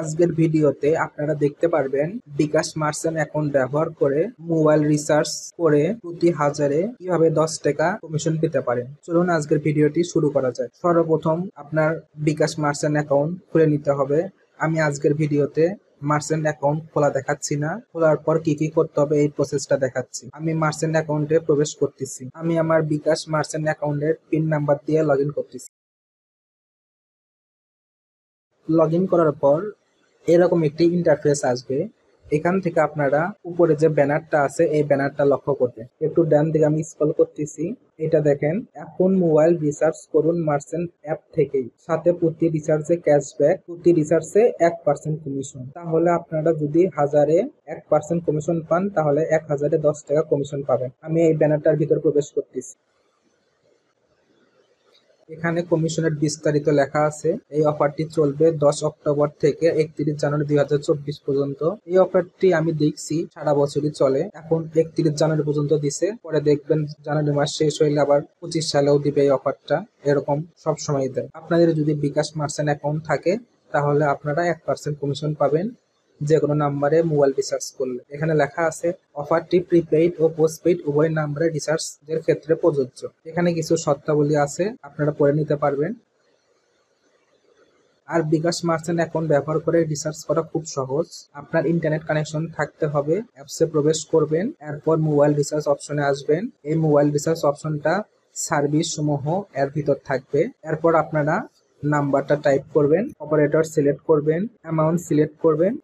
আজকের ভিডিওতে আপনারা দেখতে পারবেন বিকাশ মার্চেন্ট অ্যাকাউন্ট ব্যবহার করে মোবাইল রিচার্জ করে প্রতি হাজারে কিভাবে 10 টাকা কমিশন পেতে পারেন। চলুন আজকের ভিডিওটি শুরু করা যায়। সর্বপ্রথম আপনার বিকাশ মার্চেন্ট অ্যাকাউন্ট খুলে নিতে হবে। আমি আজকের ভিডিওতে মার্চেন্ট অ্যাকাউন্ট খোলা দেখাচ্ছি না, খোলার পর কি কি করতে হবে এই প্রসেসটা দেখাচ্ছি। আমি মার্চেন্ট অ্যাকাউন্টে প্রবেশ করতেছি। আমি আমার বিকাশ মার্চেন্ট অ্যাকাউন্টের পিন নাম্বার দিয়ে লগ ইন করতেছি। লগ ইন করার পর এরকম একটি ইন্টারফেস আসবে। এখান থেকে আপনারা উপরে যে ব্যানারটা আছে এই ব্যানারটা লক্ষ্য করবেন। একটু ডান দিকে আমি স্ক্রল করতেছি, এটা দেখেন, এখন মোবাইল রিচার্জ করুন মার্চেন্ট অ্যাপ থেকেই, সাথে প্রতি রিচার্জে ক্যাশব্যাক, প্রতি রিচার্জে 1% কমিশন। তাহলে আপনারা যদি 1000-এ 1% কমিশন পান তাহলে 1000-এ 10 টাকা কমিশন পাবেন। আমি এই ব্যানারটার ভিতর প্রবেশ করতেছি। এখানে কমিশনের বিস্তারিত লেখা আছে। এই অফারটি চলবে 10 অক্টোবর থেকে 31 জানুয়ারি 2024 পর্যন্ত। এই অফারটি আমি দেখছি সারা বছরই চলে। এখন 31 জানুয়ারি পর্যন্ত দিছে, পরে দেখবেন জানুয়ারি মাস শেষ হইলে আবার 25 সালেও দিবে এই অফারটা। এরকম সব সময় দেয়। আপনাদের যদি বিকাশ মার্চেন্ট অ্যাকাউন্ট থাকে তাহলে আপনারা 1% কমিশন পাবেন যে কোনো নাম্বারে মোবাইল রিচার্জ করলে। এখানে লেখা আছে অফারটি প্রিপেইড ও পোস্টপেইড উভয় নাম্বারে রিচার্জের ক্ষেত্রে প্রযোজ্য। এখানে কিছু শর্তাবলী আছে, আপনারা পড়ে নিতে পারবেন। আর বিকাশ মার্চেন্ট অ্যাকাউন্ট ব্যবহার করে রিচার্জ করা খুব সহজ। আপনার ইন্টারনেট কানেকশন থাকতে হবে, অ্যাপসে প্রবেশ করবেন, এরপর মোবাইল রিচার্জ অপশনে আসবেন। এই মোবাইল রিচার্জ অপশনটা সার্ভিস সমূহ এর ভিতর থাকবে। এরপর আপনারা নাম্বারটা টাইপ করবেন, অপারেটর সিলেক্ট করবেন, অ্যামাউন্ট সিলেক্ট করবেন,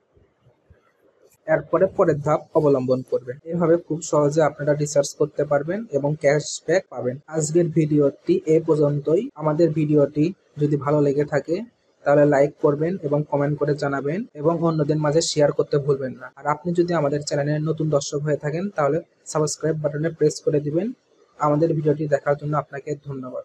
এরপরে পরের ধাপ অবলম্বন করবেন। এভাবে খুব সহজে আপনারা রিসার্চ করতে পারবেন এবং ক্যাশব্যাক পাবেন। আজকের ভিডিওটি এ পর্যন্তই। আমাদের ভিডিওটি যদি ভালো লেগে থাকে তাহলে লাইক করবেন এবং কমেন্ট করে জানাবেন এবং অন্যদের মাঝে শেয়ার করতে ভুলবেন না। আর আপনি যদি আমাদের চ্যানেলের নতুন দর্শক হয়ে থাকেন তাহলে সাবস্ক্রাইব বাটনে প্রেস করে দিবেন। আমাদের ভিডিওটি দেখার জন্য আপনাকে ধন্যবাদ।